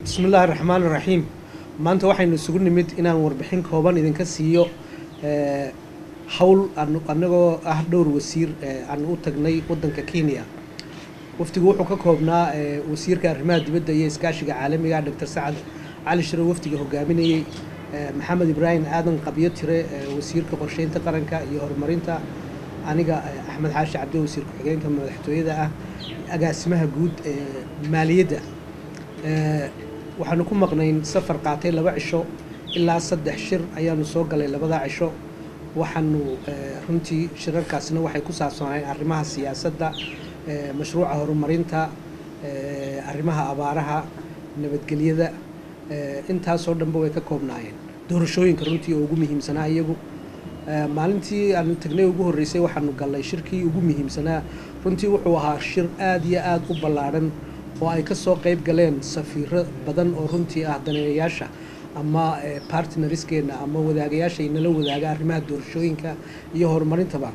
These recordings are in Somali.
بسم الله الرحمن الرحيم maanta waxaynu isugu nimid inaan warbixin kooban idinka siiyo hawl anagoo ah dhowr wasiir aan u tagnay wadanka Kenya. waftigu wuxuu ka koobnaa wasiirka arrimaha dibadda iyo iskaashiga caalamiga Dr. Saad Ali Shiro, waftiga hogaaminayay Maxamed Ibrahim Aadan Qabiyo Tire, wasiirka qorsheynta qaranka iyo horumarinta, aniga Axmed Xaashi Cabdi, wasiirka xigeenka madaxtooyada ah, agaasimaha guud maaliyadda. waxaanu ku maqnayn safar qaatay 2 cisho ilaa 3 shir ayaanu soo galay 2 cisho. waxaanu runtii shirarkaasna waxay ku saabsanaayeen arrimaha siyaasadda, mashruuca horumarinta, arrimaha abaaraha, nabadgelyada, intaasoo dhanba way ka koobnaayeen. doorashooyinka runtii oo ugu muhiimsanaa iyagu maalintii aan tagnay ugu horeysay waxaanu galnay shirkii ugu muhiimsanaa. runtii wuxuu ahaa shir aad iyo aad u ballaaran oo ay ka soo qayb galeen safiiro badan oo runtii ah daneeyayaasha ama partnerskeena ama wadaagayaasha inala wadaaga arrimaha doorashooyinka iyo horumarintaba.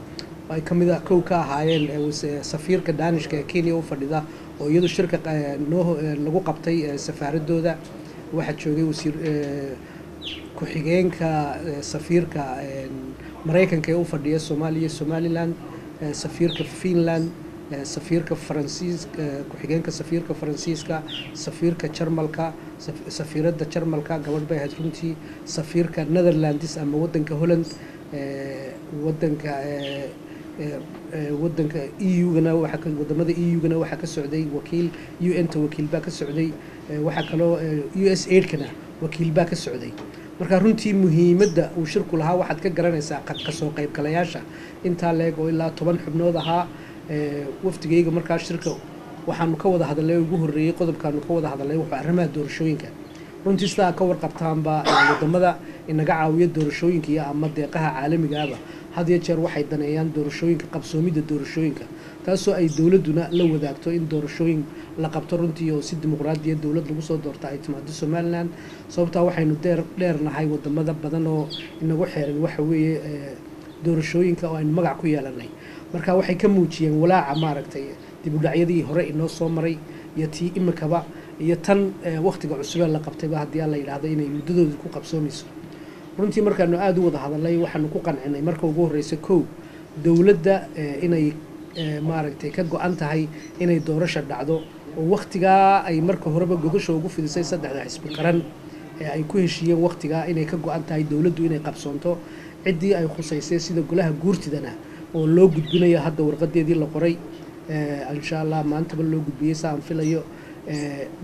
ay kamid ah kow ka ahaayeen safiirka Daanishka ee Kenya u fadhida oo iyadu shirka lagu qabtay safaaradooda. waxaa joogay wasiir ku-xigeenka safiirka Mareykanka ee u fadhiya Soomaaliya Somaliland, safiirka Finland, safiirka Faransiiska, ku-xigeenka safiirka Faransiiska, safiirka Jarmalka, safiiradda Jarmalka gabadh bay ahayd runtii, safiirka Netherlands ama wadanka Holland, wadanka EU-gana wadamada EU-gana waxaa ka socday wakiil UN-ta, wakiil baa ka socday. waxaa kaloo USAID-kana wakiil baa ka socday. marka runtii muhiimadda uu shirku lahaa waxaad ka garanaysaa ka soo qaybgalayaasha intaa leeg oo ilaa 10 xubnood ahaa. waftigayga markaa shirka waxaanu ka wada hadalay ugu horeeyay qodobkaanu ka wada hadalay wuxuu arrimaha doorashooyinka. runtii sidaa ka warqabtaanba wadamada inaga caawiya doorashooyinka iyo ama deeqaha caalamiga ah had iyo jeer waxay daneeyaan doorashooyinka, qabsoomidda doorashooyinka, taasoo ay dawladuna la wadaagto in doorashooyin la qabto runtii oo si dimuqraadiya dawlad lagu soo doorto ay timaado Somaliland. sababtaa waxaynu dheernahay wadamada badan oo inagu xeeran waxa weeye doorashooyinka oo aynu magac ku yeelanay. marka waxay ka muujiyeen walaaca maaragtay dib u dhacyadii hore inoo soo maray iyo tii imikaba iyo tan waqtiga cusub ee la qabtayba haddii la yiraahdo inay muddadooda ku qabsoomayso. runtii markaanu aad u wada hadalay waxaanu ku qancinay marka ugu horeysay kow dawladda inay maaragtay ka go'an tahay inay doorasho dhacdo oo waqtigaa ay marka horeba gogasho ugu fidisay 3 xisbi qaran ay ku heshiiyeen waqtigaa inay ka go'an tahay dawladdu inay qabsoonto ciddii ay khusaysay sida golaha guurtidana oo loo gudbinayo hadda warqadeedii la qoray. insha Allah maantaba loo gudbiyay saan filayo.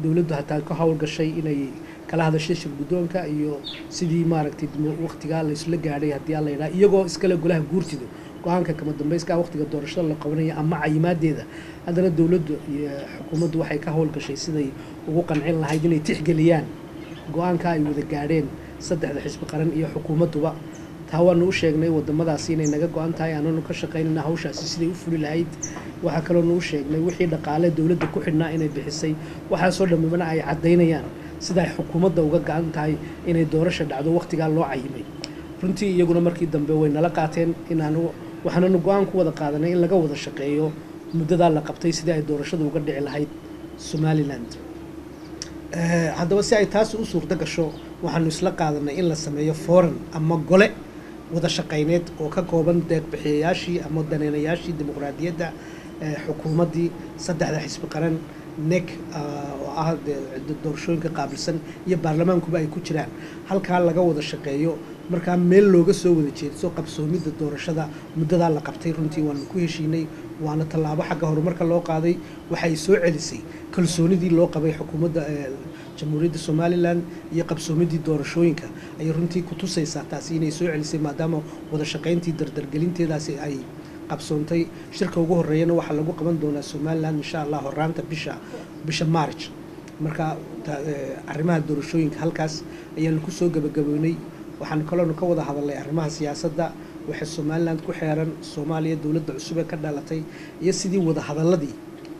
dawladdu hataa ka hawl gashay inay kala hadashay shir guddoonka iyo sidii maaragtay waqtigaa la isla gaadhay haddii la yiraahdo iyagoo iskale golaha guurtidu go'aanka kama dambayska waqtiga doorashada la qabanayo ama cayimaadeeda. haddana dawladdu iyo xukuumaddu waxay ka hawl gashay siday ugu qancin lahayd inay tixgeliyaan go'aanka ay wada gaadheen 3 xisbi qaran iyo xukuumadduba. taa waanu u sheegnay wadamadaasi inay naga go'an tahay aanu ka shaqaynayna hawshaasi siday u fuli lahayd. waxaa kaloo nuu sheegnay wixii dhaqaale dawladda ku xidhnaa inay bixisay, waxaasoo dhammaana ay caddaynayaan sida ay xukuumadda uga go'an tahay inay doorasho dhacdo waqtigaa loo cayimay. runtii iyaguna markii dambe way nala qaateen waxaananu go'aan ku wada qaadanay in laga wada shaqeeyo muddadaa la qabtay sidii ay doorashadu uga dhici lahayd Somaliland. haddaba si ay taasi u suurto gasho waxaanu isla qaadanay in la sameeyo forum ama gole wada shaqayneed oo ka kooban deeq-bixiyayaashii ama daneynayaashii dimuqraadiyadda, xukuumaddii, 3 xisbi qaran, NEC oo ah doorashooyinka qaabilsan iyo baarlamaankuba ay ku jiraan. halkaa laga wada shaqeeyo markaa meel looga soo wada jeedso qabsoomidda doorashada muddadaa la qabtay. runtii waanu ku heshiinay, waana tallaabo xagga horumarka loo qaaday. waxay soo celisay kalsoonidii loo qabay xukuumadda jamhuuriyadda Somaliland iyo qabsoomidii doorashooyinka ayay runtii ku tusaysaa taasi inay soo celisay maadaama wada shaqayntii dardargelinteedaasi ay qabsoontay. shirka ugu horeeyana waxaa lagu qaban doonaa Somaliland insha Allah horaanta bisha March. marka arrimaha doorashooyinka halkaas ayaanu ku soo gabagabownay. waxaan kaloo ka wada hadalnay arrimaha siyaasadda, waxa Somaliland ku xeeran, Soomaaliya dawladda cusub ee ka dhalatay iyo sidii wada hadaladii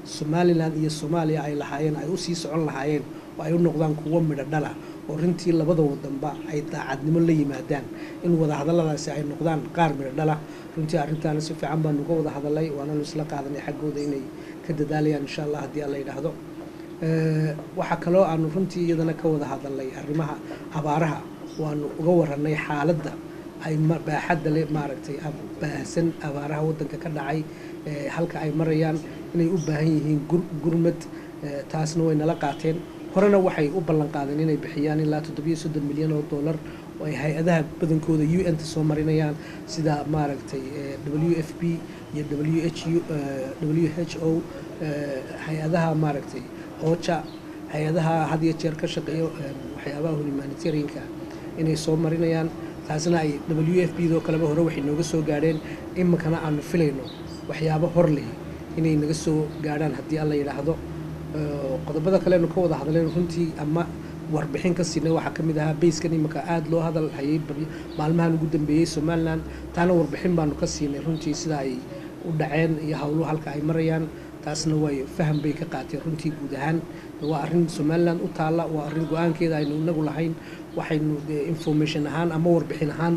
Somaliland iyo Soomaaliya ay lahaayeen ay u sii socon lahaayeen oo ay u noqdaan kuwo midho dhala oo runtii labada wadanba ay daacadnimo la yimaadaan in wada hadaladaasi ay noqdaan qaar midho dhala. runtii arrintaana si fiican baanu uga wada hadalay waana isla qaadanay xaggooda inay ka dadaalayaan insha Allah haddii la yiraahdo. waxaa kaloo aanu runtii iyadana ka wada hadalnay arrimaha abaaraha waanu uga warranay xaaladda ay baaxadda le maaragtay baahsan abaaraha waddanka ka dhacay halka ay marayaan inay u baahan yihiin gurmad taasna way nala qaateen horena waxay u ballan qaadeen inay bixiyaan ilaa 730 milyan oo dollar oo ay hay-adaha badankooda UN-ta soo marinayaan sida maaragtay WFP iyo WHO hay-adaha maaragtay OCHA hay-adaha had iyo jeer ka shaqeeyo waxyaabaha humanitarianka inay soo marinayaan taasna ay WFP doo kaleba hore waxay nooga soo gaadheen iminkana aanu filayno waxyaabo hor leh inay naga soo gaadhaan haddii alla yidhaahdo qodobada kaleenu ka wada hadleen runtii ama warbixin ka siinay waxaa ka mid ahaa bayskan iminka aada loo hadal hayay maalmahan ugu dambeeyey Somaliland taana warbixin baanu ka siinay runtii sida ay u dhaceen iyo howluhu halka ay marayaan taasna way faham bay ka qaateen runtii guud ahaan waa arrin Somaliland u taala waa arrin go-aankeeda aynu inagu lahayn waxaynu information ahaan ama warbixin ahaan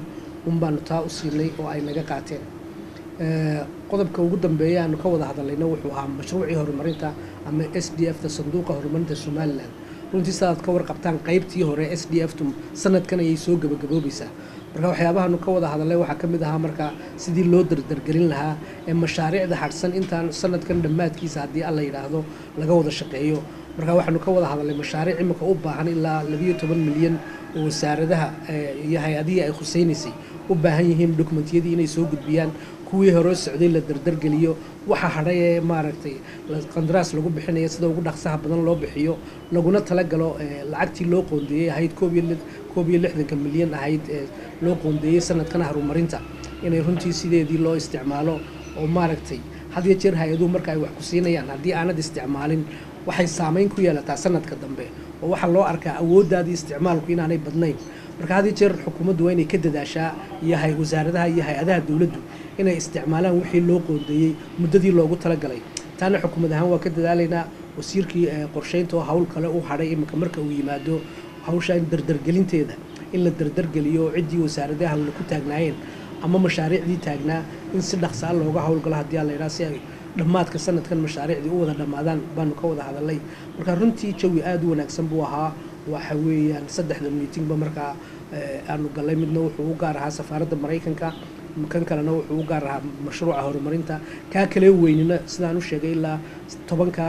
baanu taa u siinay oo ay naga qaateen qodobka ugu dambeeya aanu ka wada hadalnayna wuxuu ahaa mashruucii horumarinta ama SDF-ta sanduuqa horumarinta Somaliland runtii sidaad ka warqabtaan qaybtii hore SDF-tu sanadkan ayay soo gabagaboobaysaa marka waxyaabahaanu ka wada hadalnay waxaa ka mid ahaa marka sidii loo dardargelin lahaa ee mashaariicda hadhsan intaan sanadkan dhammaadkiisa haddii alla yidhaahdo laga wada shaqeeyo marka waxaanu ka wada hadalnay mashaariic imika u baahan ilaa 12 milyan oo wasaaradaha iyo hay-adihii ay khusaynaysay u baahan yihiin dokumentiyadii inay soo gudbiyaan kuwii hore socday la dardargeliyo waxa hadhay ee maaragtay qandaraas lagu bixinayo sida ugu dhaqsaha badan loo bixiyo laguna talagalo lacagtii loo qoondeeyay ahayd 61 milyan ahayd loo qoondeeyay sanadkan horumarinta inay runtii sideedii loo isticmaalo oo maaragtay had iyo jeer hay-aduhu marka ay wax ku siinayaan haddii aanad isticmaalin waxay saameyn ku yeelataa sanadka dambe oo waxaa loo arkaa awooddaadii isticmaalku inaanay badnayn marka had iyo jeer xukuumaddu waa inay ka dadaashaa iyo wasaaradaha iyo hay-adaha dowladdu inay isticmaalaan wixii loo qoondeeyey muddadii loogu talagalay taana xukuumad ahaan waa ka dadaalaynaa wasiirkii qorsheynta oo hawl kale u hadhay iminka marka uu yimaado hawsha in dardargelinteeda in la dardargeliyo ciddii wasaaradaha la ku taagnaayeen ama mashaariicdii taagnaa in si dhaqsa looga howlgalo haddii la yidhaha si ay dhammaadka sanadkan mashaariicdii u wada dhammaadaan baanu ka wada hadalnay marka runtii jawi aada u wanaagsan buu ahaa waxa weeyaan saddexda meetingba markaa aanu galay midna wuxuu u gaar ahaa safaaradda Mareykanka kan kalena wuxuu u gaar ahaa mashruuca horumarinta kaa kale weynina sidaan u sheegay ilaa 10ka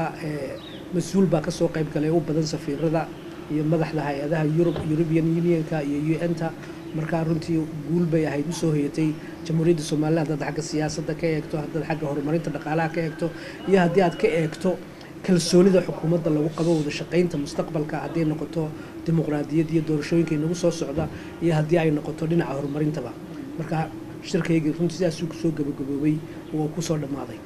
mas-uul baa ka soo qayb galay u badan safiirada iyo madaxda hay-adaha European Unionka iyo UN-ta markaa runtii guul bay ahayd u soo hayatay jamhuuriyadda Soomaaliland dad xagga siyaasadda ka eegto dad xagga horumarinta dhaqaalaha ka eegto iyo haddii aad ka eegto kalsoonida xukuumadda lagu qabo wada shaqaynta mustaqbalka haddii noqoto dimuqraadiyad iyo doorashooyinka inagu soo socda iyo haddii ay noqoto dhinaca horumarintaba marka shirkaygii runtii sidaas uu ku soo gabagaboobay oo ku soo dhamaaday